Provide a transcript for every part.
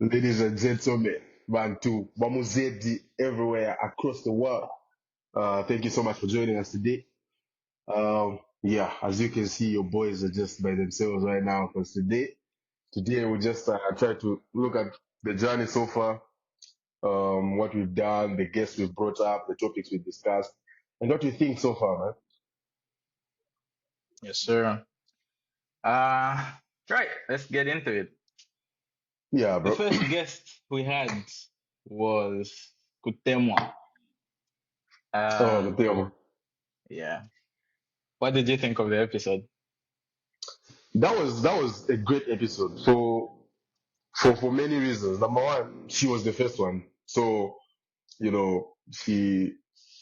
Ladies and gentlemen, Bantu, Bamuzedi, everywhere across the world. Thank you so much for joining us today. Yeah, as you can see, your boys are just by themselves right now because today we'll just try to look at the journey so far, what we've done, the guests we've brought up, the topics we've discussed, and what you think so far, man. Yes, sir. Uh, right, let's get into it. Yeah, The bro. first guest we had was Kutemwa. Oh, Uh, the thing. yeah. What did you think of the episode? That was a great episode for many reasons. Number one, she was the first one, so she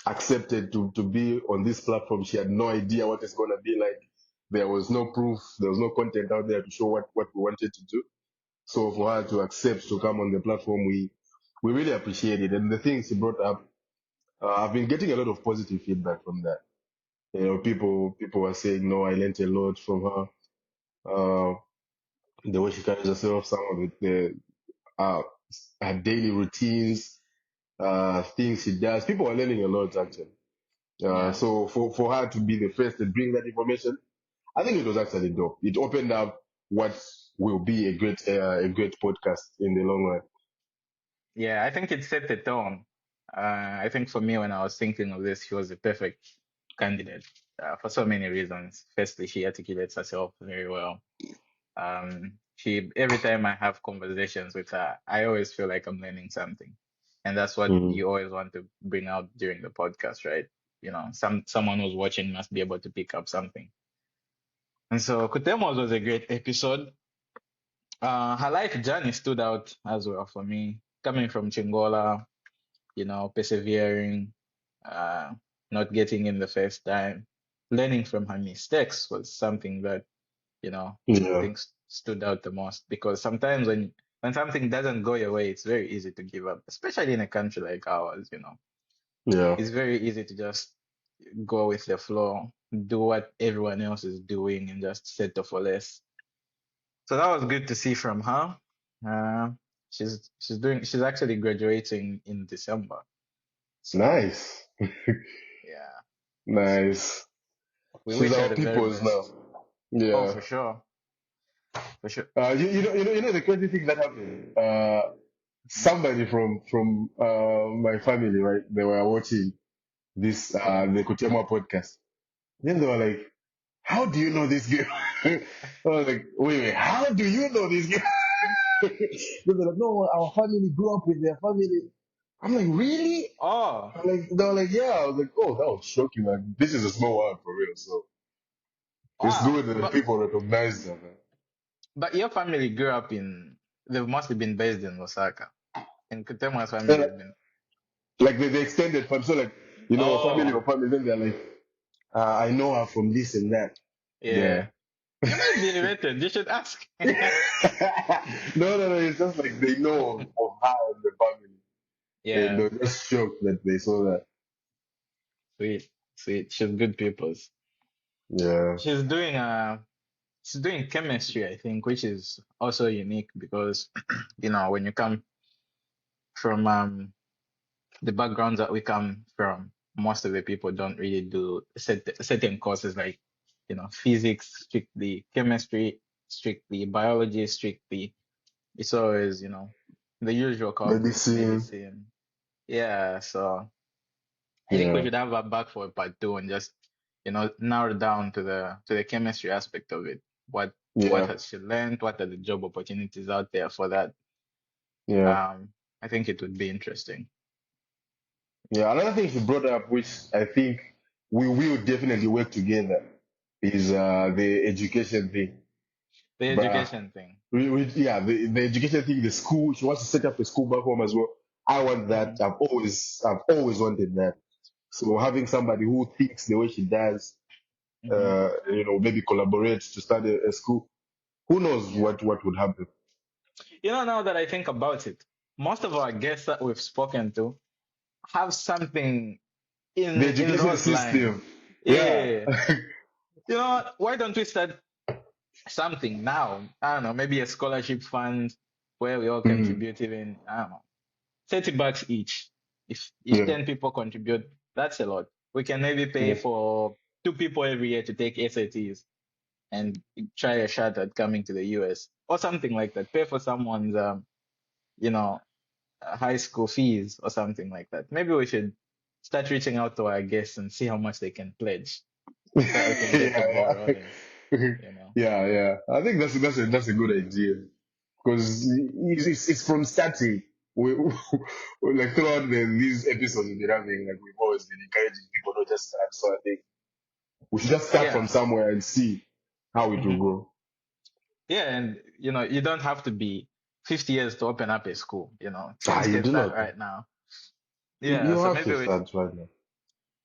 accepted to be on this platform. She had no idea what it's going to be like. There was no proof. There was no content out there to show what we wanted to do. So for her to accept to come on the platform, we really appreciate it. And the things she brought up, I've been getting a lot of positive feedback from that. People are saying, no, I learned a lot from her. Uh, the way she carries herself, some of uh, her daily routines, things she does. People are learning a lot actually. Yeah. So for her to be the first to bring that information, I think it was actually dope. It opened up what will be a great podcast in the long run. Yeah, I think it set the tone. I think for me, when I was thinking of this, she was the perfect candidate for so many reasons. Firstly, she articulates herself very well. She every time I have conversations with her, I always feel like I'm learning something, and that's what Mm. you always want to bring out during the podcast, right? Someone who's watching must be able to pick up something. And so Kutemos was a great episode. Her life journey stood out as well for me, coming from Chingola, persevering, uh, not getting in the first time, learning from her mistakes was something that I Yeah, think stood out the most because sometimes when something doesn't go your way, it's very easy to give up, especially in a country like ours. yeah, It's very easy to just go with the flow, do what everyone else is doing, and just settle for less. So that was good to see from her. Uh, she's actually graduating in December. So nice, yeah, so nice. we She's wish her our the very people's now. best. Oh, Yeah. for sure, for sure. You know the crazy thing that happened. Somebody from my family, right? They were watching this the Kutemwa podcast. Then they were like, "How do you know this girl?" I was like, "Wait, how do you know this girl?" They were like, "No, our family grew up with their family." I'm like, "Really?" Oh, They were like, "Yeah." I was like, "Oh, that was shocking. Like, this is a small world for real." So it's wow. good that But people recognize them. Man. but your family grew up in. They've mostly been based in Osaka. And Kutemwa's family And, has been. like the extended family, so like family Oh, or family, then they're like, I know her from this and that. Yeah. yeah. You might be related. You should ask. No, it's just like they know of her and the family. And Yeah, they're just shocked that they saw that. sweet, sweet. She's good people's. Yeah. She's doing she's doing chemistry, I think, which is also unique because when you come from the backgrounds that we come from, most of the people don't really do certain courses like physics strictly, chemistry strictly, biology strictly. It's always the usual culprits, Medicine. medicine. Yeah, so I think we Yeah. should have her back for part two and just narrow down to the chemistry aspect of it. What Yeah. has she learned? What are the job opportunities out there for that? Yeah. I think it would be interesting. Yeah. Another thing she brought up, which I think we will definitely work together, is the education thing. The Bruh. education thing. Yeah, the education thing, the school, she wants to set up a school back home as well. I want that. Hmm. I've always wanted that. So having somebody who thinks the way she does, Hmm. maybe collaborate to start a school. Who knows Yeah. what would happen? Now that I think about it, most of our guests that we've spoken to have something The in education those lines. system, yeah, Yeah. Why don't we start something now? I don't know, maybe a scholarship fund, where we all Mm. contribute even, I don't know, $30 each. If Yeah. 10 people contribute, that's a lot. We can maybe pay Yeah. for 2 people every year to take SATs and try a shot at coming to the US or something like that. Pay for someone's, you know, high school fees or something like that. Maybe we should start reaching out to our guests and see how much they can pledge so that we can get the ball Yeah, rolling, yeah. you know. Yeah, yeah. I think that's a good idea because it's from starting. Like throughout these episodes we've been having, like we've always been encouraging people not just start. So I think we should just start from Yeah. somewhere and see how it will hmm go. Yeah, and you don't have to be 50 years to open up a school, Ah, Kids you can do start not. right now. Yeah, You so have maybe to we start right now.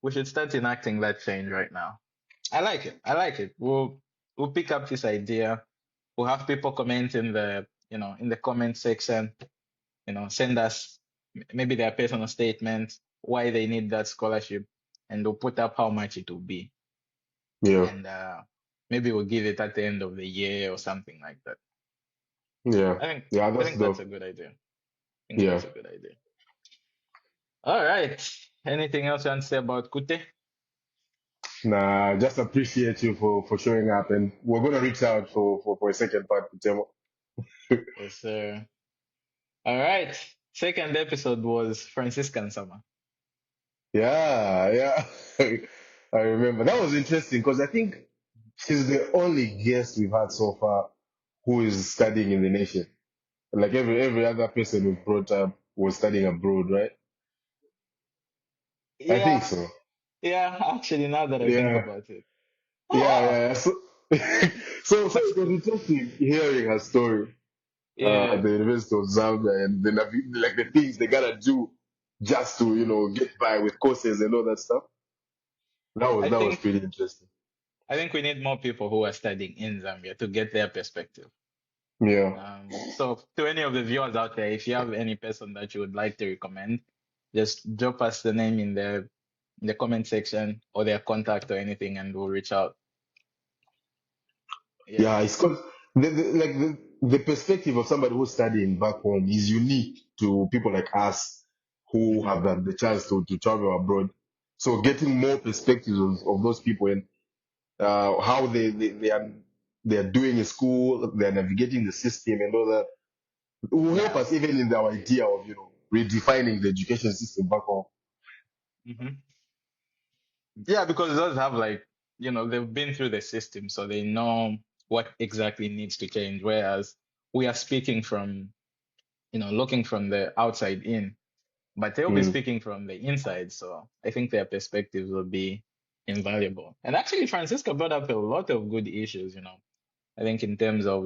we should start enacting that change right now. I like it. I like it. We'll pick up this idea. We'll have people comment in the comment section, send us maybe their personal statement, why they need that scholarship, and we'll put up how much it will be. Yeah, And maybe we'll give it at the end of the year or something like that. yeah, I think yeah. I That's think that's a dope. good idea. I think Yeah. that's a good idea. All right. Anything else you want to say about Kute? Nah, just appreciate you for showing up, and we're gonna reach out for a second part, Kutemwa. Yes, sir. All right. Second episode was Franciscan Summer. Yeah, yeah. I remember that was interesting because I think she's the only guest we've had so far who is studying in the nation. Like every other person we've brought up was studying abroad, right? I think Yeah, so. yeah, actually, now that I think Yeah, about it. Oh, yeah, wow. yeah. So, so it was interesting hearing her story at Yeah, the University of Zambia and like the things they gotta do just to get by with courses and all that stuff. I That was think pretty interesting. I think we need more people who are studying in Zambia to get their perspective. Yeah, So to any of the viewers out there, if you have any person that you would like to recommend, just drop us the name in the comment section or their contact or anything, and we'll reach out. yeah. Yeah. It's cause the perspective of somebody who's studying back home is unique to people like us who hmm have the chance to travel abroad. So getting more perspectives of those people and how they are doing in school, they are navigating the system and all that will help Yeah. us even in our idea of redefining the education system back home. hmm Yeah, because those have they've been through the system, so they know what exactly needs to change. Whereas we are speaking from, looking from the outside in, but they'll be Mm. speaking from the inside. So I think their perspectives will be invaluable. And actually, Francisca brought up a lot of good issues, I think in terms of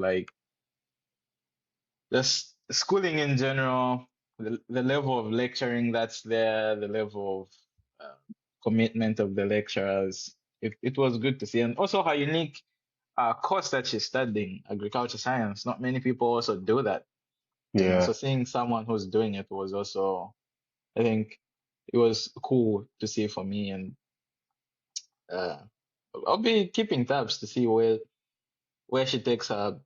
just schooling in general, the level of lecturing that's there, the level of commitment of the lecturers. It was good to see. And also her unique course that she's studying, agriculture science. Not many people also do that, Yeah, So seeing someone who's doing it was also, I think, it was cool to see for me. And uh, I'll be keeping tabs to see where she takes her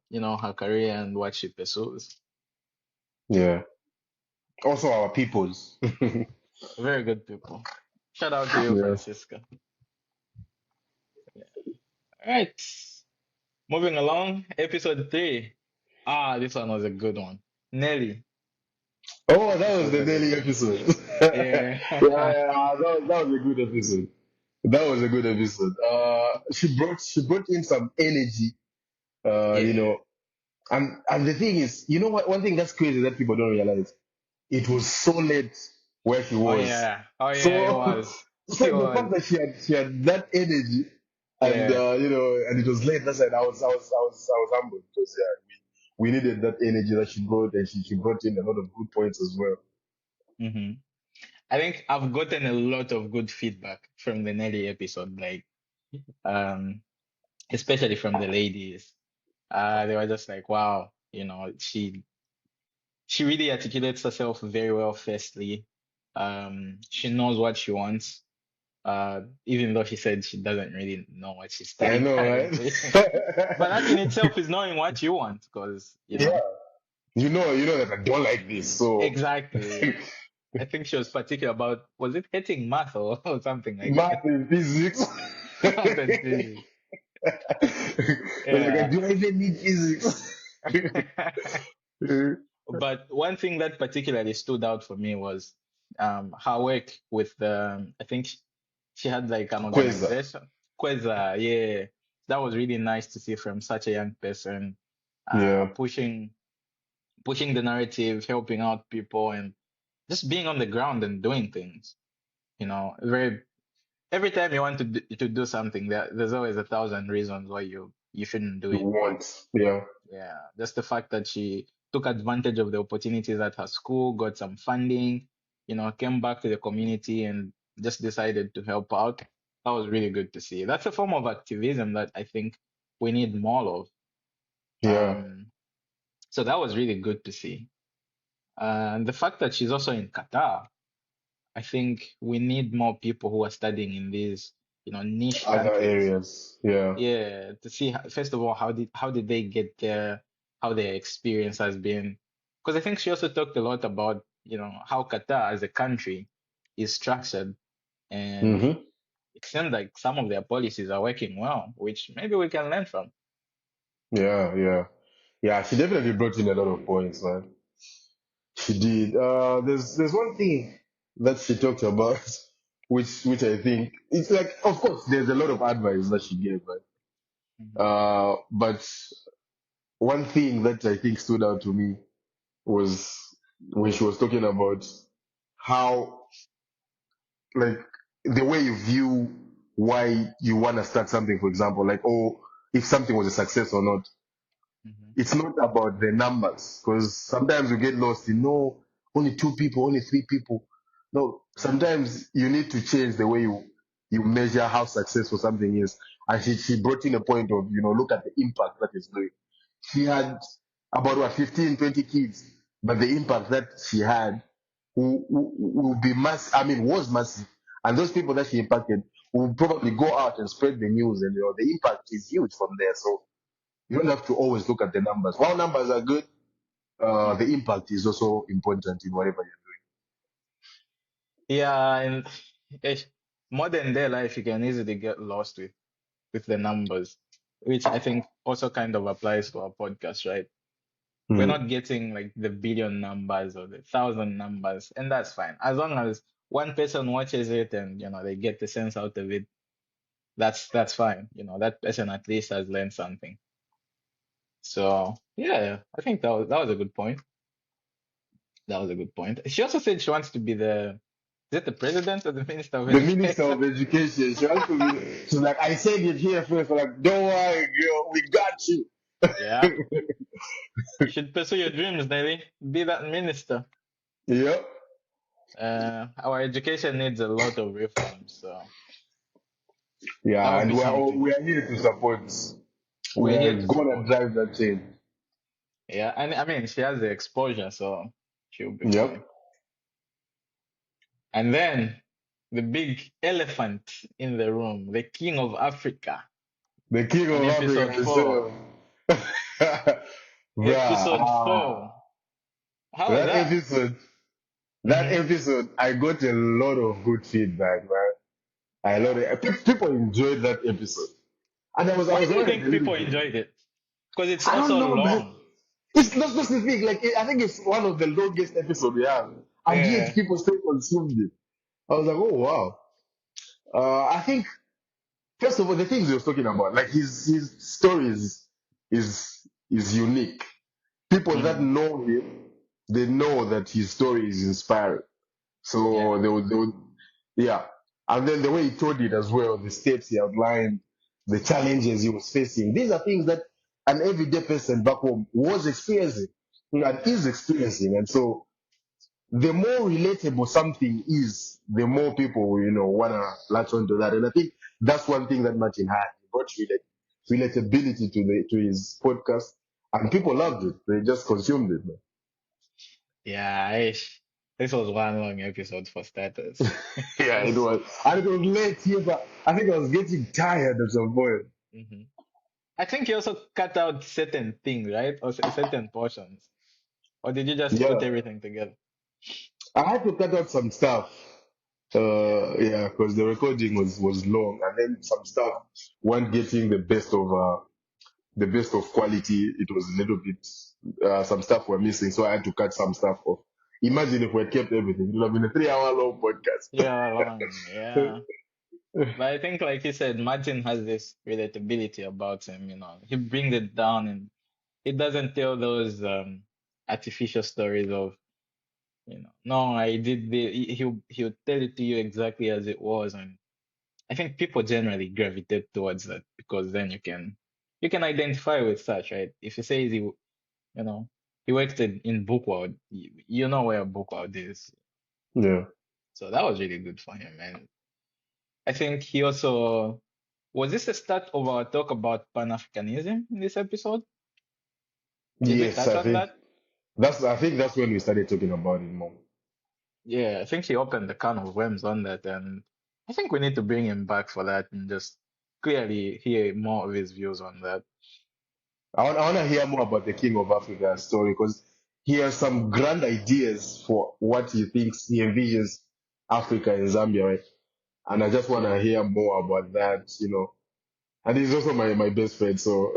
career and what she pursues. yeah. Also our peoples. Very good people. Shout out to you, Yeah. Francisca. All right. Moving along, episode 3. This one was a good one. Nelly. Oh, that This was was the a good daily one. episode. Yeah, Yeah. yeah, that was a good episode. That was a good episode. She brought in some energy. You Yeah. know, and the thing is, you know what? One thing that's crazy that people don't realize, it was so late where she Oh was. yeah. Oh yeah, it So, was. so It the fact was. that she had that energy, and Yeah. and it was late. That's like I was humbled because we needed that energy that she brought, and she brought in a lot of good points as well. hmm I think I've gotten a lot of good feedback from the Nelly episode, um, especially from the ladies. They were just like, wow, she really articulates herself very well, firstly. She knows what she wants. Even though she said she doesn't really know what she's I studying know, right? currently. But that in itself is knowing what you want, because, Yeah, you know that I don't like this. So Exactly. I think she was particular about, was it hating math or something like that? math and physics. Math and physics. Like, Yeah. do I even need physics? But one thing that particularly stood out for me was her work with I think she had like an Quasar. organization. Quasar, yeah. That was really nice to see from such a young person, Yeah. pushing the narrative, helping out people, and just being on the ground and doing things. Very every time you want to do something, there's always 1,000 reasons why you shouldn't do You it. But want. Yeah. yeah, just the fact that she took advantage of the opportunities at her school, got some funding, came back to the community and just decided to help out. That was really good to see. That's a form of activism that I think we need more of. Yeah. So that was really good to see. And the fact that she's also in Qatar, I think we need more people who are studying in these, niche Other countries. areas. Yeah. Yeah, to see first of all how did they get there, how their experience has been. Because I think she also talked a lot about, how Qatar as a country is structured, and Mm-hmm. it seems like some of their policies are working well, which maybe we can learn from. Yeah. Yeah. Yeah. She definitely brought in a lot of points, man. She did. There's one thing that she talked about, which I think it's like, of course, there's a lot of advice that she gave, right? Mhm, But one thing that I think stood out to me was when she was talking about how, like, the way you view why you want to start something, for example, like, oh, if something was a success or not. mhm, It's not about the numbers, because sometimes you get lost in, no, only two people, only three people. No, sometimes you need to change the way you measure how successful something is. And she brought in a point of, look at the impact that it's doing. She had about what, 15, 20 kids, but the impact that she had will be I mean, was massive. And those people that she impacted will probably go out and spread the news, and the impact is huge from there. So you don't have to always look at the numbers. While numbers are good, the mhm. impact is also important in whatever Yeah, and eh, modern day life, you can easily get lost with the numbers, which I think also kind of applies to our podcast, right? you're We're doing. not getting like the billion numbers or the 1,000 numbers, and that's fine. As long as one person watches it and they get the sense out of it, that's fine. That person at least has learned something. So yeah, I think that was a good point. That was a good point. She also said she wants to be is it the president or the minister of The Minister education? of Education, she wants to be, she's like, I said it here first, I'm like, don't worry, girl, we got you. Yeah, you should pursue your dreams, Nelly. Be that minister. Yep. Our education needs a lot of reforms, so that Yeah, would and be something. we are here to support. We We're are here to gonna support. drive that change. Yeah, and I mean, she has the exposure, so she'll be Yep. fine. And then the big elephant in the room, the king of Africa, The King on of Africa episode four. himself. Episode Bruh, four. How was that that? episode, that Hmm. episode, I got a lot of good feedback, man. I love Yeah. it. People enjoyed that episode, and I Why was do you worried a think little people bit. enjoyed it? Because it's I don't also know, man. long. It's not just the thing. Like, I think it's one of the longest episodes we have, and yet Yeah. people still consumed it. I was like, oh wow. I think first of all, the things he was talking about, like his stories is unique. People that Mm. know him, they know that his story is inspiring. Yeah. So they would, yeah. And then the way he told it as well, the steps he outlined, the challenges he was facing. These are things that an everyday person back home was experiencing and is experiencing. And so the more relatable something is, the more people will, wanna latch onto that. And I think that's one thing that Martin had. He brought relatability to his podcast, and people loved it. They just consumed it, man. Yeah. This was one long episode for starters. Yeah, it was. And it was late here, but I think I was getting tired at some point. Mhm. I think he also cut out certain things, right? Or certain portions. or did you just Yeah, put everything together? I had to cut out some stuff. Yeah, because the recording was long, and then some stuff weren't getting the best of quality. It was a little bit some stuff were missing, so I had to cut some stuff off. Imagine if we had kept everything; it would have been a 3 hour long podcast. Yeah, long. Yeah. But I think, like you said, Martin has this relatability about him, He brings it down and it doesn't tell those artificial stories of, no, I did the he'll tell it to you exactly as it was. And I think people generally gravitate towards that because then you can identify with such, right? If he says he worked in Bookworld, you know where Bookworld is. Yeah. So that was really good for him. And I think he also was this the start of our talk about Pan-Africanism in this episode? Did we Yes, touch on that? I think that's when we started talking about it more. Yeah, I think he opened the can of worms on that, and I think we need to bring him back for that and just clearly hear more of his views on that. I want to hear more about the King of Africa story because he has some grand ideas for what he envisions Africa and Zambia, right? And I just want to Yeah, hear more about that. And he's also my best friend, so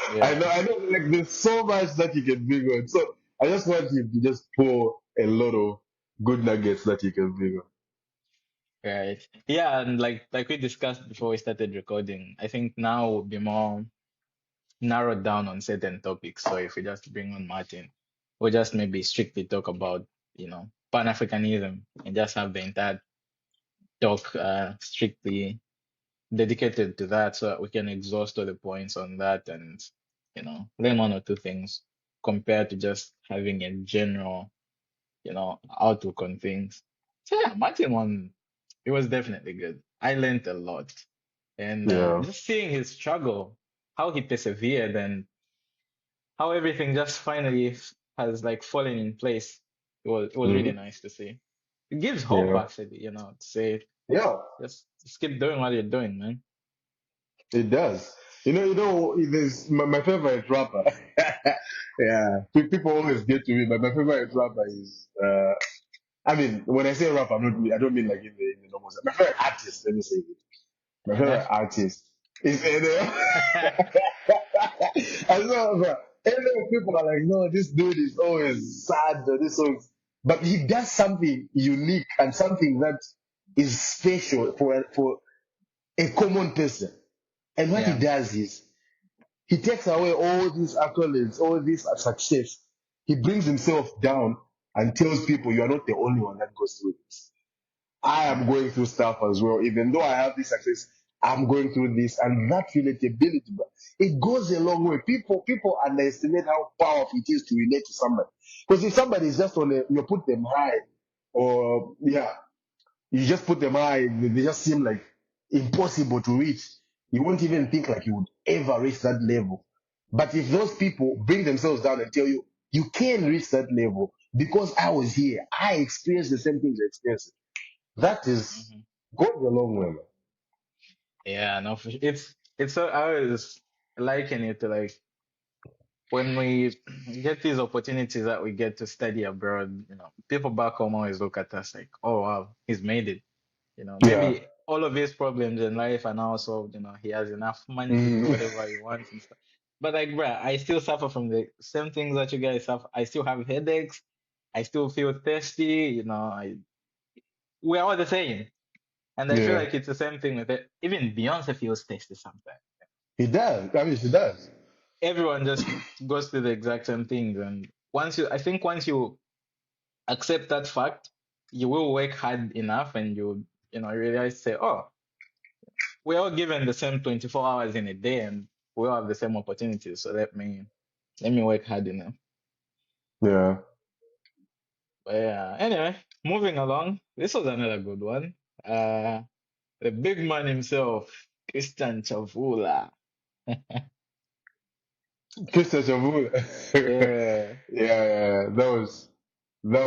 yeah, I know, like there's so much that he can bring on. So I just want him to just pour a lot of good nuggets that he can bring on. right. Yeah, and like we discussed before we started recording, I think now would be more narrowed down on certain topics. So if we just bring on Martin, we'll just maybe strictly talk about, Pan-Africanism and just have the entire talk strictly dedicated to that so that we can exhaust all the points on that and, learn one or two things compared to just having a general, outlook on things. So yeah, Martin one, it was definitely good. I learned a lot. And Yeah, just seeing his struggle, how he persevered and how everything just finally has like fallen in place. It was really hmm, nice to see. It gives hope yeah, actually, to say yeah. just keep doing what you're doing, man. It does. There's my favorite rapper. Yeah, people always get to me, but my favorite rapper is. I mean, when I say rapper, I don't mean like in the normal sense. My favorite artist. Let me say it. My favorite NF. artist is. I know, but people are like, no, this dude is always sad. Or this song, but he does something unique and something that is special for a common person. And what he Yeah. does is he takes away all these accolades, all this success. He brings himself down and tells people you are not the only one that goes through this. I am Mm, going through stuff as well. Even though I have this success, I'm going through this, and that relatability, but it goes a long way. People underestimate how powerful it is to relate to somebody. Because if somebody is just you put them high, or yeah, you just put them high, they just seem like impossible to reach. You won't even think like you would ever reach that level. But if those people bring themselves down and tell you, you can reach that level because I was here, I experienced the same things you experienced. That is mhm. goes a long way, man. Yeah, no, for sure. It's so I always liken it to like when we get these opportunities that we get to study abroad, people back home always look at us like, oh wow, he's made it. Yeah. Maybe all of his problems in life are now solved, he has enough money to do Mm. whatever he wants and stuff. But like, bruh, I still suffer from the same things that you guys suffer. I still have headaches. I still feel thirsty, we're all the same. And I feel Yeah. like it's the same thing with it. Even Beyonce feels thirsty sometimes. He does. I mean, she does. Everyone just goes through the exact same things. And I think once you accept that fact, you will work hard enough and you realize, say, oh, we're all given the same 24 hours in a day and we all have the same opportunities. So let me work hard enough. Yeah. But yeah, anyway, moving along. This was another good one. Uh, the big man himself, Christian Chavula. Christian Chavula. Yeah. Yeah, that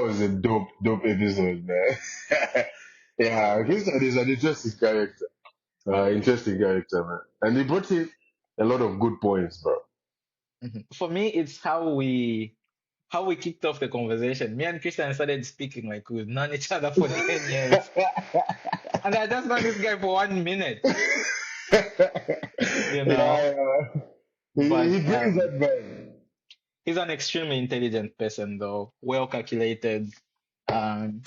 was a dope episode, man. Yeah, Christian is an interesting character. Interesting character, man. And he brought in a lot of good points, bro. For me, it's how we how we kicked off the conversation. Me and Christian started speaking like we've known each other for 10 years. And I just known this guy for 1 minute, you know. Yeah. He But brings that vibe. he's an extremely intelligent person, though, well calculated. Um,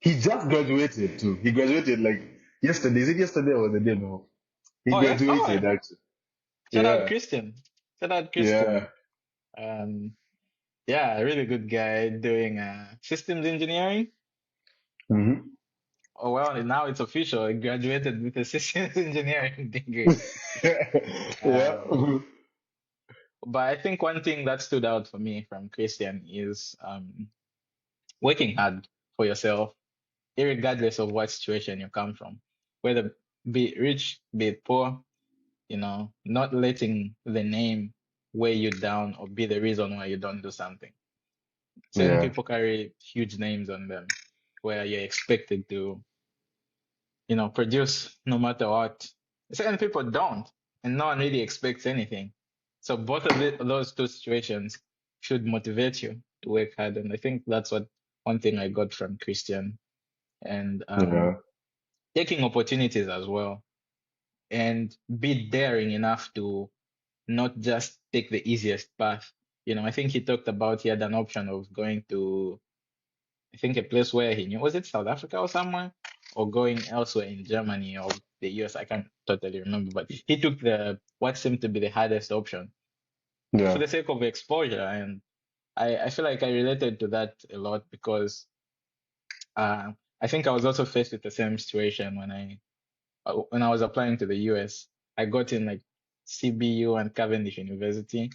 He just graduated too. He graduated like yesterday. Is it yesterday or the day before? He oh yeah, graduated actually. shout out Yeah. Christian. Shout out Yeah. Christian. Um, yeah, a really good guy doing systems engineering. Hmm. Oh well, now it's official. He graduated with a systems engineering degree. Yeah. Um, but I think one thing that stood out for me from Christian is working hard for yourself, irregardless of what situation you come from, whether be it rich, be it poor, not letting the name weigh you down or be the reason why you don't do something. Certain Yeah. people carry huge names on them where you're expected to, produce no matter what. Certain people don't, and no one really expects anything. So both of those two situations should motivate you to work hard. And I think that's what one thing I got from Christian, and Yeah. taking opportunities as well, and be daring enough to not just take the easiest path. I think he had an option of going to, I think, a place where he knew, was it South Africa or somewhere, or going elsewhere in Germany or the US? I can't totally remember, but he took what seemed to be the hardest option for Yeah. the sake of exposure. And I feel like I related to that a lot because I think I was also faced with the same situation when I was applying to the US. I got in like CBU and Cavendish University.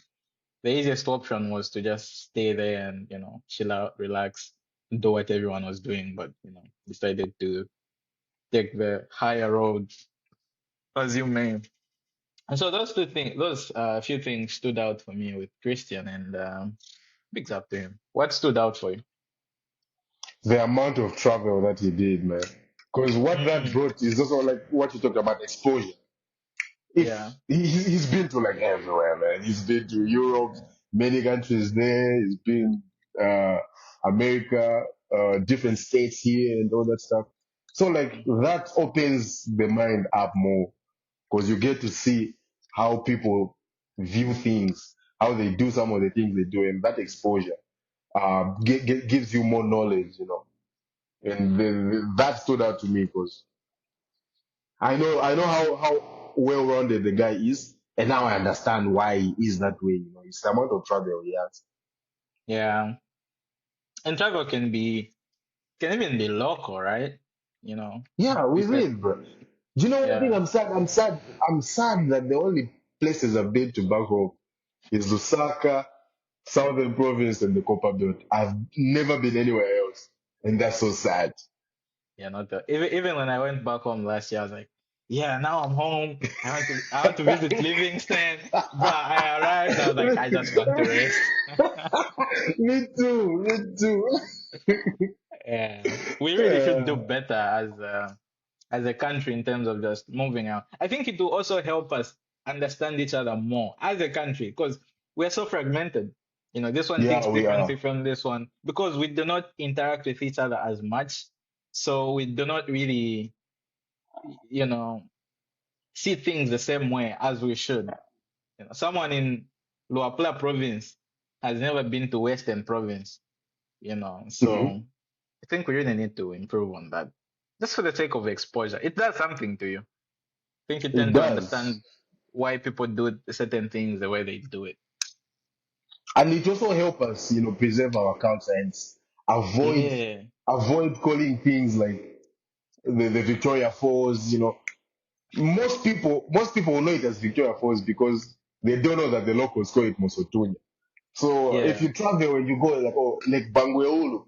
The easiest option was to just stay there and, chill out, relax, do what everyone was doing, but, decided to take the higher road, as you may. And so those few things stood out for me with Christian, and bigs up to him. What stood out for you? The amount of travel that he did, man. Because what that Mm, brought is also like what you talked about exposure. yeah, If he's been to like everywhere, man. He's been to Europe, many countries there. He's been uh America, different states here and all that stuff. So like that opens the mind up more because you get to see how people view things, how they do some of the things they do, and that exposure gives you more knowledge, And that stood out to me because I know how well rounded the guy is, and now I understand why he is that way. It's the amount of travel he has. yeah. And travel can even be local, right? You know, Yeah, you with said, it, bro. Do you know one thing? yeah, I'm sad that the only places I've been to back home is Lusaka, Southern Province, and the Copper Belt. I've never been anywhere else, and that's so sad. not even when I went back home last year, I was like, yeah, now I'm home. I want to visit Livingston, but I arrived. I was like, I just want to rest. Me too. Me too. Yeah, we really should do better as a country in terms of just moving out. I think it will also help us understand each other more as a country because we're so fragmented. This one thinks Yeah, we are. differently from this one because we do not interact with each other as much. So we do not really, you know, see things the same way as we should. Someone in Luapula province has never been to Western province, so Mhm. I think we really need to improve on that. Just for the sake of exposure. It does something to you. I think you It tend to does. understand why people do certain things the way they do it. And it also help us, preserve our culture and avoid Yeah, avoid calling things like the Victoria Falls. Most people will know it as Victoria Falls because they don't know that the locals call it Mosotunya. So if yeah, you travel and you go like, oh, Lake Bangweulu,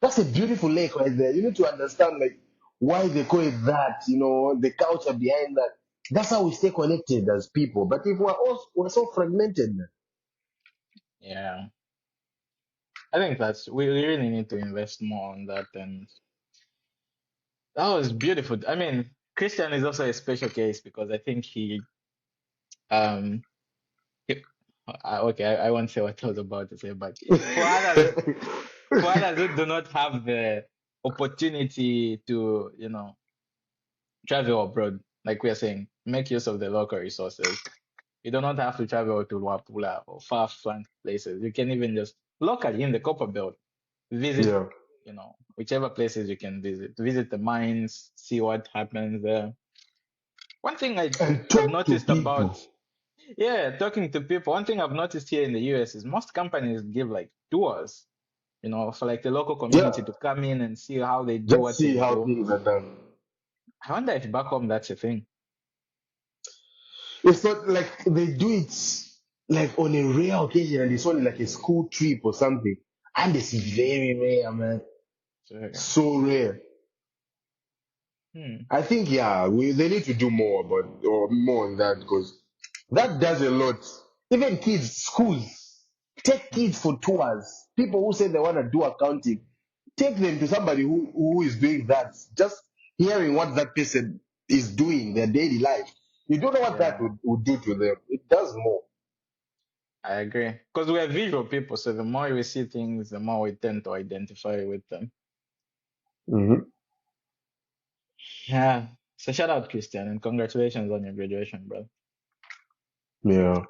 that's a beautiful lake right there. You need to understand like why they call it that. The culture behind that. That's how we stay connected as people. But if we're so fragmented, man. yeah. I think we really need to invest more on that. And that was beautiful. I mean, Christian is also a special case because I think um, he, Okay, I won't say what I was about to say, but for others, for others who do not have the opportunity to, travel abroad, like we are saying, make use of the local resources. You do not have to travel to Luapula or far-flung places. You can even just locally in the Copper Belt visit, Yeah. whichever places you can visit. Visit the mines, see what happens there. One thing And I've talk to noticed about, people. yeah, talking to people, one thing I've noticed here in the US is most companies give like tours, for like the local Yeah. community to come in and see how they do Just what they see how do. things are done. I wonder if back home that's a thing. It's not like they do it like on a rare occasion and it's only like a school trip or something. And it's very rare, man. So, So rare. hmm, I think yeah, they need to do more, but or more on that because that does a lot. Even kids, schools, take kids mhm. for tours. People who say they want to do accounting, take them to somebody who is doing that. Just hearing what that person is doing, their daily life. You don't know what that Yeah, would do to them. It does more. I agree. Because we're visual people, so the more we see things, the more we tend to identify with them. Hmm. Yeah. So shout out, Christian, and congratulations on your graduation, bro. Yeah.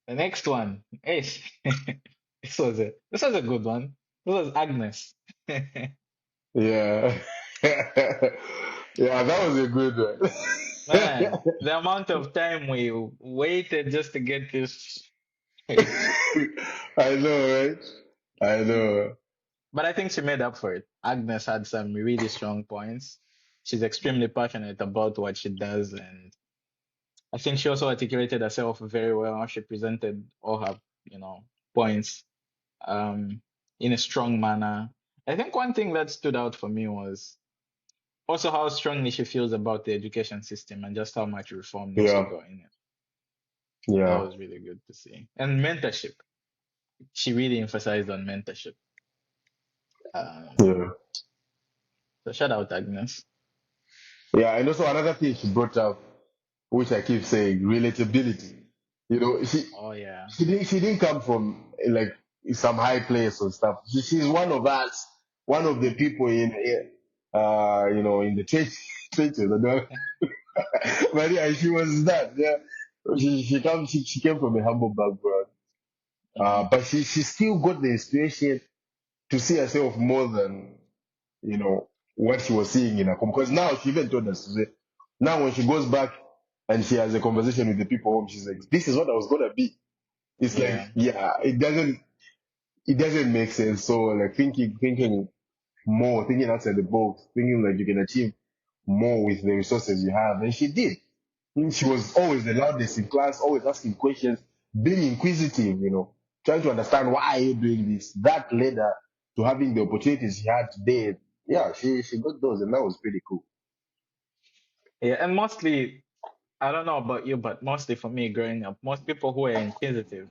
The next one, hey, this was a good one. This was Agnes. Yeah. Yeah, that was a good one. Man, the amount of time we waited just to get this page. I know, right? I know. But I think she made up for it. Agnes had some really strong points. She's extremely passionate about what she does, and I think she also articulated herself very well. She presented all her, points um, in a strong manner. I think one thing that stood out for me was also how strongly she feels about the education system and just how much reform needs to Yeah, go in it. That yeah, was really good to see. And mentorship. She really emphasized on mentorship. Um, yeah. so shout out Agnes. Yeah, and also another thing she brought up, which I keep saying, relatability. You know, Oh yeah. she didn't come from like some high place or stuff. She's one of us, one of the people in the churches. But yeah, she was that. Yeah, she came from a humble background. Mhm. But she still got the inspiration to see herself more than what she was seeing in her home. Because now she even told us to say, now when she goes back and she has a conversation with the people home, she's like, "This is what I was gonna be." It's like, Yeah. yeah, it doesn't make sense. So like thinking more, thinking outside the box, thinking like you can achieve more with the resources you have, and she did. She was always the loudest in class, always asking questions, being inquisitive, trying to understand why are you doing this. That led her to having the opportunities she had today. Yeah, she got those, and that was pretty cool. Yeah. And mostly, I don't know about you, but mostly for me growing up, most people who were inquisitive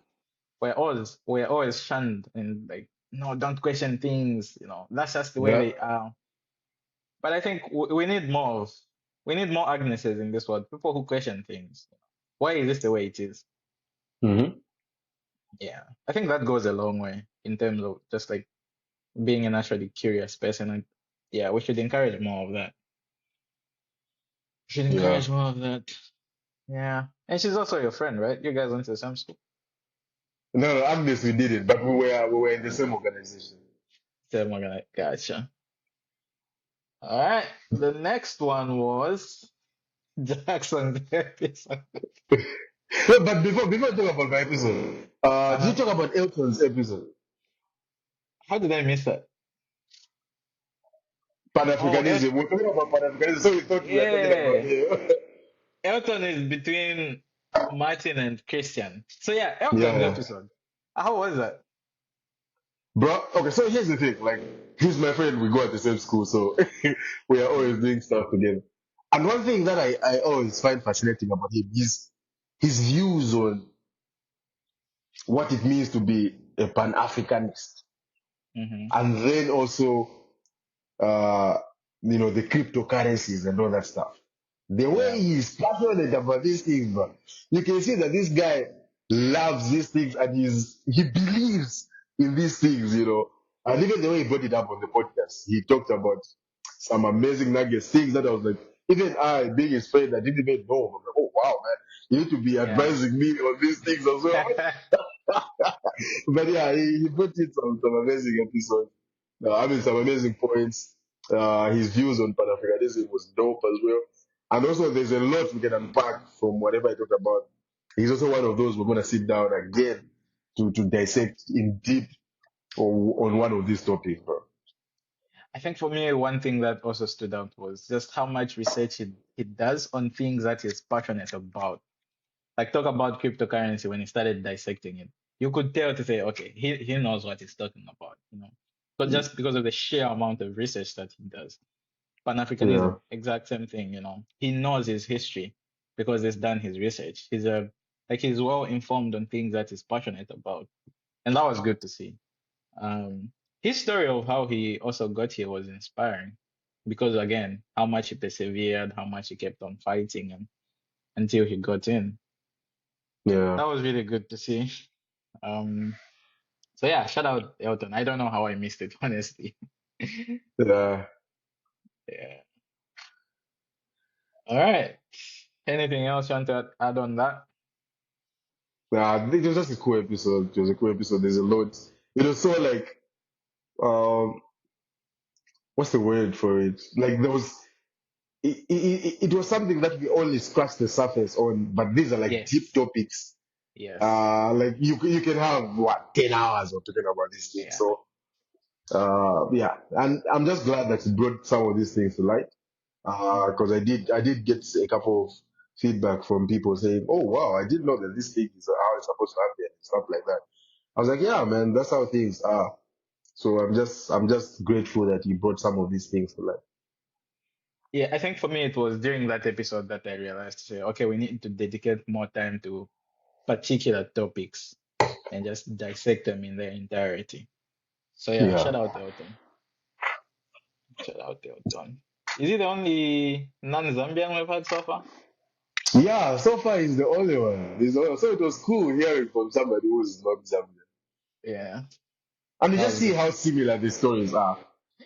were always shunned and like, no, don't question things, that's just the way Yeah. they are. But I think we need more Agneses in this world, people who question things. Why is this the way it is? Hmm. Yeah, I think that goes a long way in terms of just like being a naturally curious person. And yeah, we should encourage more of that. We should Yeah. encourage more of that. Yeah, and she's also your friend, right? You guys went to the same school. No, no, Agnes, we did it, but we were in the same organization. Same organi Gotcha. All right. The next one was Jackson's episode. No, but before I talk about my episode, did you Uh-huh. talk about Elton's episode? How did I miss that? Oh, Pan-Africanism. We're talking about Pan-Africanism, so we thought we were talking about yeah. you. Elton is between Martin and Christian. So yeah, Yeah, Elton's yeah. episode. How was that? Bro, okay, so here's the thing. Like, he's my friend. We go at the same school, so we are always doing stuff together. And one thing that I always find fascinating about him is his views on what it means to be a Pan-Africanist. Mm-hmm. And then also, uh, the cryptocurrencies and all that stuff. The way Yeah. he's passionate about these things, bro. You can see that this guy, loves these things and he believes in these things, you know. And even the way he brought it up on the podcast, he talked about some amazing nuggets, things that I was like, even I, being his friend, I didn't even know. I'm like, oh wow, man, you need to be Yeah. advising me on these things as well. But yeah, he put in some amazing episodes. I mean, some amazing points. His views on Pan-Africanism was dope as well. And also, there's a lot we can unpack from whatever I talked about. He's also one of those we're going to sit down again to Yeah. dissect in deep on one of these topics, bro. I think for me, one thing that also stood out was just how much research he does on things that he's passionate about. Like talk about cryptocurrency when he started dissecting it. You could tell to say, okay, he knows what he's talking about, you know. But just because of the sheer amount of research that he does. Yeah, Pan-Africanism, exact same thing, you know. He knows his history because he's done his research. He's well informed on things that he's passionate about. And that was good to see. Um, his story of how he also got here was inspiring because again, how much he persevered, how much he kept on fighting and until he got in. yeah, That was really good to see. Um, so yeah, shout out Elton. I don't know how I missed it, honestly. yeah. Yeah. All right. Anything else you want to add on that? I think it was just a cool episode. It was a cool episode. There's a lot. It was so like, um, what's the word for it? Like there was it was something that we only scratched the surface on, but these are like deep Yes. topics. Yes. Like you can have what 10 hours of talking about these things. Yeah. So yeah, and I'm just glad that you brought some of these things to light. Mhm. Because I did get a couple of feedback from people saying, "Oh wow, I didn't know that this thing is how it's supposed to happen and stuff like that." I was like, "Yeah, man, that's how things are." So I'm just grateful that you brought some of these things to light. Yeah, I think for me it was during that episode that I realized, say, okay, we need to dedicate more time to particular topics and just dissect them in their entirety. So yeah, Yeah. shout out Elton. Shout out Elton. Is he the only non-Zambian we've had so far? Yeah, so far he's the only one. So it was cool hearing from somebody who's not Zambian. Yeah, And you that just was see good. how similar the stories are.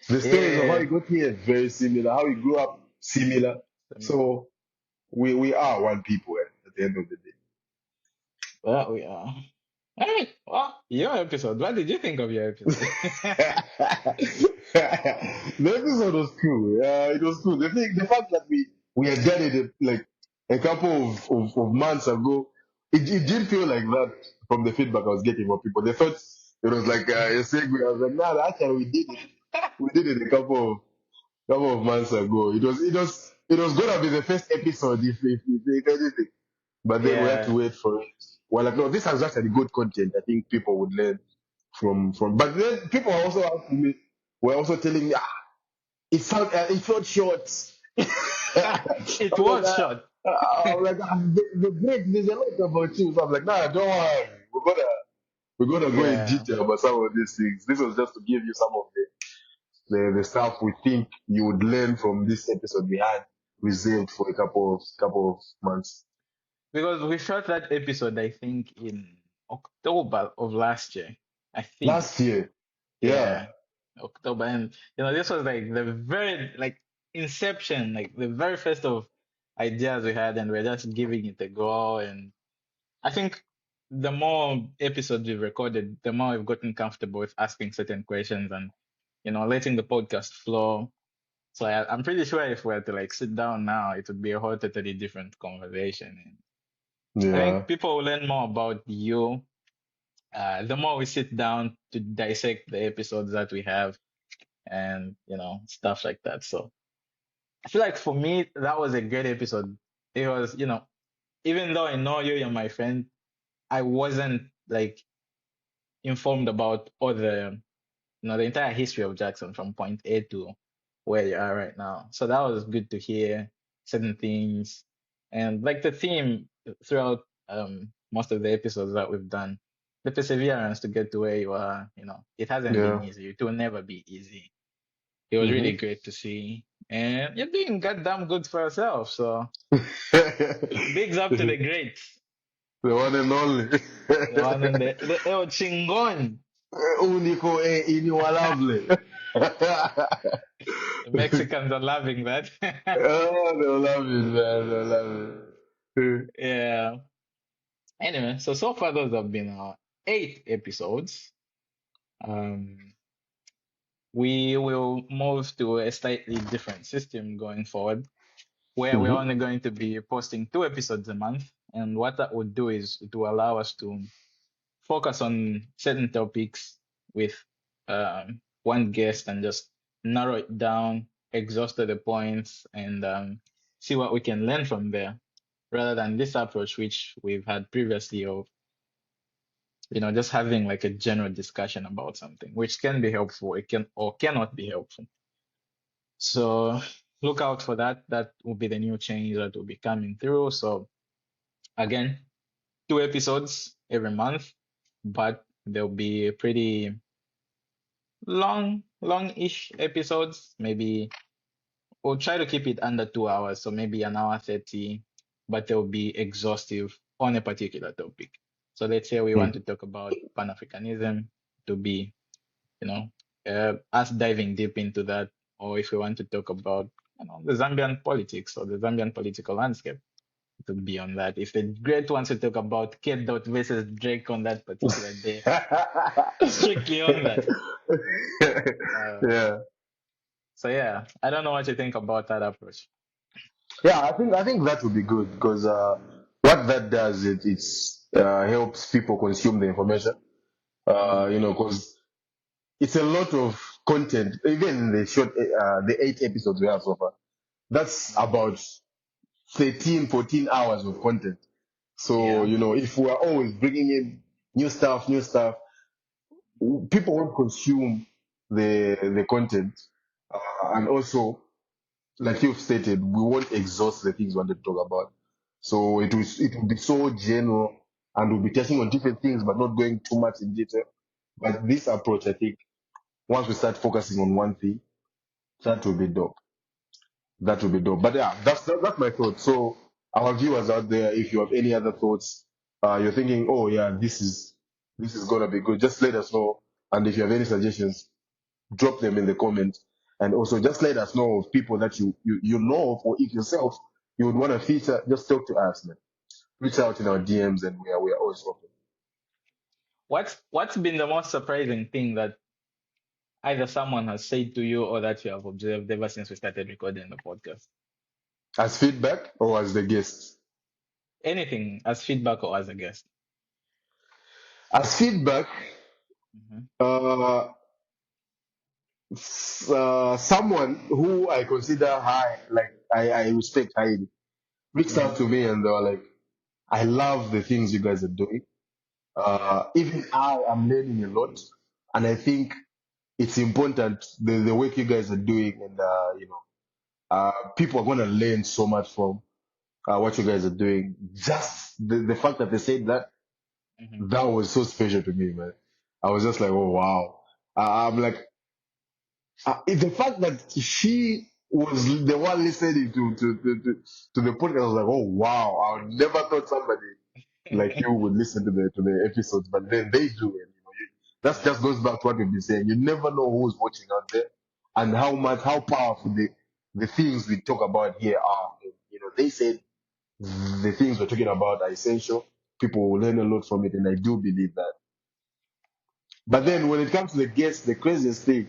The stories of how he Yeah, got here, very similar. How he grew up, similar. similar. So we are one people at the end of the day. Well, we are. All right. Well, your episode. What did you think of your episode? The episode was cool. It was cool. The fact that we had done it like a couple of months ago, it didn't feel like that from the feedback I was getting from people. They thought it was like a segue. I was like, nah, actually we did it. We did it a couple of months ago. It was gonna be the first episode if anything. But then we had to Yeah, wait for it. Well, like no, this has actually good content. I think people would learn from. But then people are also asking me, were also telling me, it felt short. it I'm like, was short. the break. There's a lot about you. So I'm like, nah, don't worry. We're gonna go in Yeah. detail about some of these things. This was just to give you some of the stuff we think you would learn from this episode we had reserved for a couple of months. Because we shot that episode, I think, in October of last year. I think. Last year, yeah, Yeah. October. And this was like the very like inception, like the very first of ideas we had, and we're just giving it a go. And I think the more episodes we've recorded, the more we've gotten comfortable with asking certain questions and letting the podcast flow. So I'm pretty sure if we had to like sit down now, it would be a whole totally different conversation. I think yeah. people will learn more about you the more we sit down to dissect the episodes that we have and stuff like that. So I feel like for me that was a great episode. It was, even though I know you're my friend, I wasn't like informed about all the entire history of Jackson from point A to where you are right now. So that was good to hear certain things and like the theme throughout most of the episodes that we've done, the perseverance to get to where you are, it hasn't been Yeah. easy. It will never be easy. It was Hmm. really great to see. And you're doing goddamn good for yourself. So bigs up to the greats. The one and only. the one in the El Chingon. Unico e inigualable. The Mexicans are loving that. Oh, they love it, man. They love it. Yeah. Anyway, so far those have been our 8 episodes. Um, we will move to a slightly different system going forward, where we're Mm-hmm. only going to be posting 2 episodes a month. And what that would do is to allow us to focus on certain topics with one guest and just narrow it down, exhaust the points, and see what we can learn from there, rather than this approach which we've had previously of just having like a general discussion about something, which can be helpful, it can or cannot be helpful. So look out for that. That will be the new change that will be coming through. So again, 2 episodes every month, but they'll be pretty long-ish episodes. Maybe we'll try to keep it under 2 hours, so maybe an hour 30, but they'll be exhaustive on a particular topic. So let's say we want to talk about Pan-Africanism, to be, us diving deep into that, or if we want to talk about, the Zambian politics or the Zambian political landscape, to be on that. If the great wants to talk about Kate Dot versus Drake on that particular day, strictly on that. Yeah. So yeah, I don't know what you think about that approach. Yeah, I think that would be good because what that does it's helps people consume the information. Mm, Because it's a lot of content. Even in the 8 episodes we have so far, that's mm. about 13, 14 hours of content. So Yeah, if we are always bringing in new stuff, people won't consume the content, and also, like you've stated, we won't exhaust the things we want to talk about. So it will be so general, and we'll be touching on different things, but not going too much in detail. But this approach, I think, once we start focusing on one thing, that will be dope. That will be dope. But yeah, that's my thought. So our viewers out there, if you have any other thoughts, you're thinking, oh yeah, this is gonna be good. Just let us know. And if you have any suggestions, drop them in the comments. And also just let us know of people that you know of, or if yourself you would want to feature. Just talk to us, man. Reach out in our DMs, and we are always open. what's been the most surprising thing that either someone has said to you or that you have observed ever since we started recording the podcast? As feedback or as the guests? Anything as feedback or as a guest? As feedback, Hmm. uh, someone who I consider high, like I respect highly, reached Hmm. out to me and they were like, I love the things you guys are doing. Yeah. Even I am learning a lot, and I think it's important the work you guys are doing, and people are gonna learn so much from what you guys are doing. Just the fact that they said that, Hmm. that was so special to me, man. I was just like, oh wow. I'm like, the fact that she was the one listening to the podcast, I was like, oh wow, I would never thought somebody like you would listen to the episodes, but then they do, and that Yeah. just goes back to what we've been saying. You never know who's watching out there, and how powerful the things we talk about here are. They said the things we're talking about are essential. People will learn a lot from it, and I do believe that. But then Yeah. when it comes to the guests, the craziest thing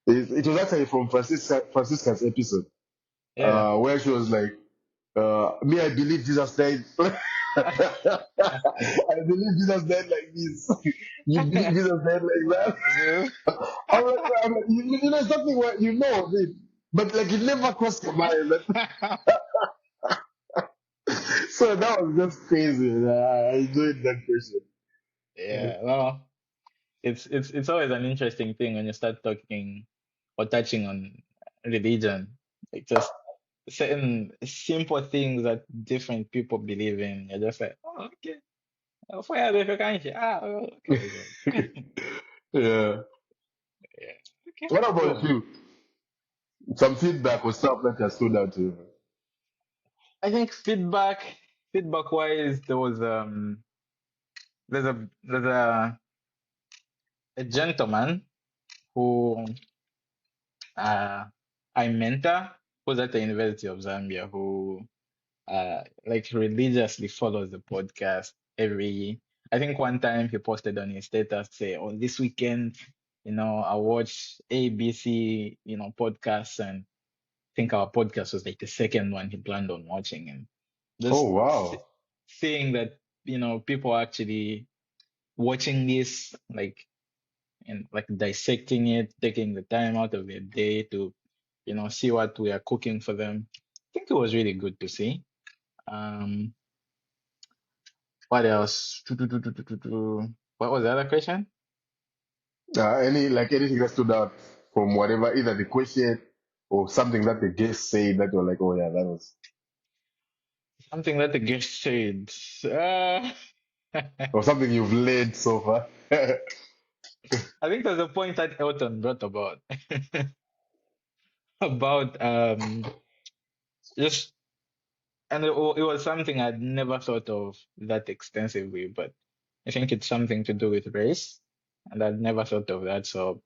it was actually from Francisca's episode, Yeah. where she was like, "Me, I believe Jesus died. I believe Jesus died like this. You believe Jesus died like that?" Just- I'm like, something where you know of it, but like it never crossed your mind. So that was just crazy. I enjoyed that question. Yeah. Well, it's always an interesting thing when you start talking or touching on religion, like just certain simple things that different people believe in. You're just like, oh, okay. Oh, fire the frequency. Ah, oh, okay. Yeah. Yeah. Okay. What about Cool. you? Some feedback or stuff that has stood out to you? I think feedback wise, there was. there's a gentleman who I mentor who's at the University of Zambia who like religiously follows the podcast every. I think one time he posted on his status say, "Oh, this weekend, I watched ABC, podcasts, and I think our podcast was like the second one he planned on watching." And Oh just wow. seeing that, people are actually watching this, like, and like dissecting it, taking the time out of their day to, see what we are cooking for them. I think it was really good to see. Um, what else? What was the other question? Anything that stood out from whatever, either the question or something that the guest said that you're like, oh yeah, that was, Something that the guest said. Uh, or something you've learned so far. I think there's a point that Elton brought about about just, and it was something I'd never thought of that extensively, but I think it's something to do with race, and I'd never thought of that. So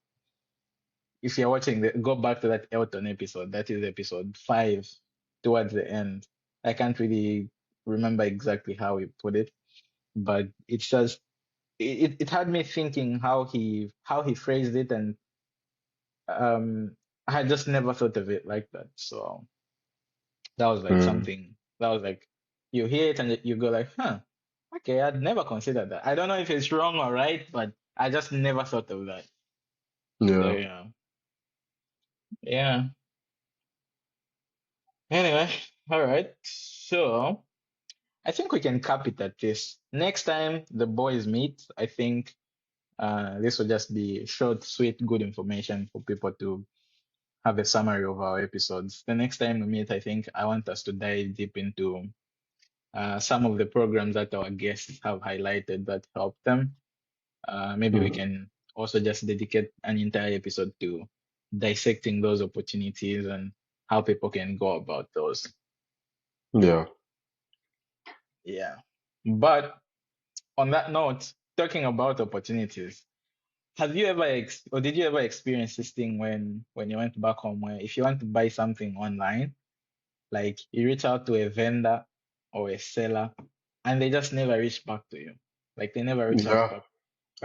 if you're watching go back to that Elton episode. That is episode 5, towards the end. I can't really remember exactly how he put it, but it's just it had me thinking how he phrased it, and I had just never thought of it like that. So that was like Mm, something that was like you hear it and you go like, huh, okay, I'd never considered that. I don't know if it's wrong or right, but I just never thought of that. So yeah. yeah. Yeah. Anyway, all right. So I think we can cap it at this. Next time the boys meet, I think this will just be short, sweet, good information for people to have a summary of our episodes. The next time we meet, I think I want us to dive deep into some of the programs that our guests have highlighted that help them. Maybe we Mm, can also just dedicate an entire episode to dissecting those opportunities and how people can go about those. yeah. Yeah. But on that note, talking about opportunities, have you ever or did you ever experience this thing when you went back home where if you want to buy something online, like you reach out to a vendor or a seller and they just never reach back to you. Like they never reach out Yeah. back.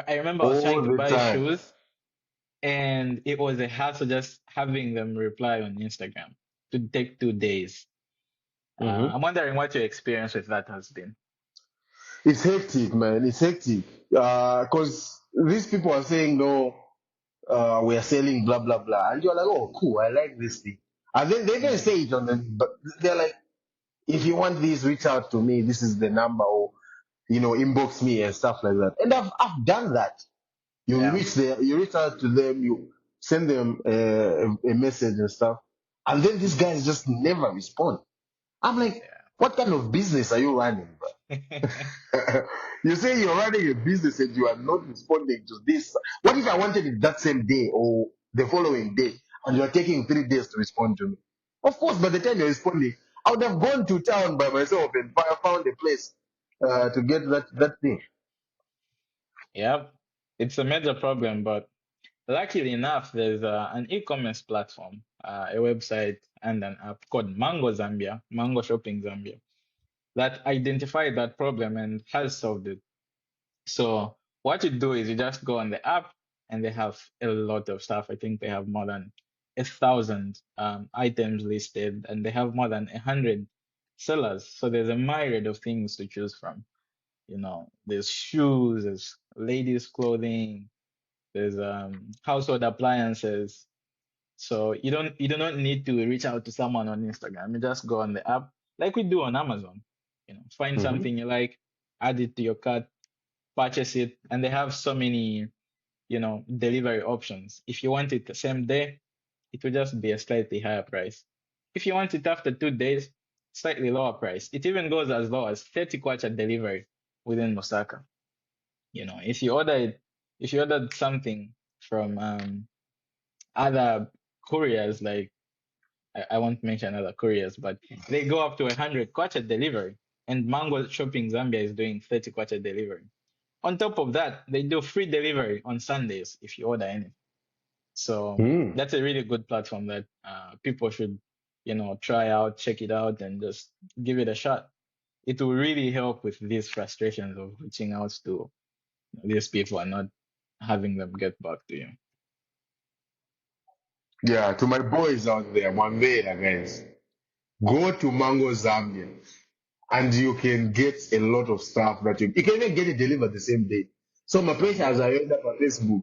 I remember I was All trying to the buy time. shoes and it was a hassle just having them reply on Instagram to take 2 days. Hmm. I'm wondering what your experience with that has been. It's hectic, man. It's hectic. Cause these people are saying, no, we are selling blah, blah, blah. And you're like, oh, cool. I like this thing. And then they can Mm, say it on the, but they're like, if you want this, reach out to me. This is the number, or inbox me and stuff like that. And I've done that. yeah, You reach out to them, you send them a message and stuff, and then these guys just never respond. I'm like, what kind of business are you running, bro? yeah. You say you're running a business and you are not responding to this. What if I wanted it that same day or the following day, and you are taking 3 days to respond to me? Of course, by the time you're responding, I would have gone to town by myself and found a place to get that thing. Yep. It's a major problem, but luckily enough, there's an e-commerce platform, a website, and an app called Mango Zambia, Mango Shopping Zambia, that identified that problem and has solved it. So what you do is you just go on the app, and they have a lot of stuff. I think they have more than 1,000 items listed, and they have more than 100 sellers. So there's a myriad of things to choose from. There's shoes, there's ladies' clothing, there's household appliances. So you do not need to reach out to someone on Instagram. You just go on the app like we do on Amazon. Find Hmm. something you like, add it to your cart, purchase it, and they have so many, delivery options. If you want it the same day, it will just be a slightly higher price. If you want it after 2 days, slightly lower price. It even goes as low as 30 kwacha delivery within Osaka. If you ordered something from other couriers, like I won't mention other couriers, but they go up to 100 kwacha delivery, and Mango Shopping Zambia is doing 30 kwacha delivery. on top of that, they do free delivery on Sundays if you order anything. So Mm. that's a really good platform that people should, try out, check it out, and just give it a shot. It will really help with these frustrations of reaching out to these people and not having them get back to you. Yeah, to my boys out there, Mwambela guys, go to Mango Zambia and you can get a lot of stuff that you can even get it delivered the same day. So my patients are end up on Facebook.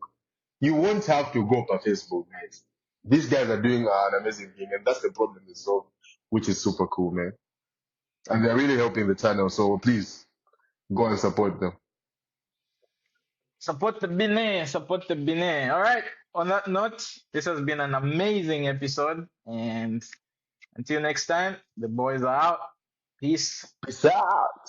You won't have to go per Facebook, guys. These guys are doing an amazing thing, and that's the problem they solve, which is super cool, man. And they're really helping the channel. So please go and support them. Support the Bine, support the Bine. All right. On that note, this has been an amazing episode. And until next time, the boys are out. Peace. Peace out.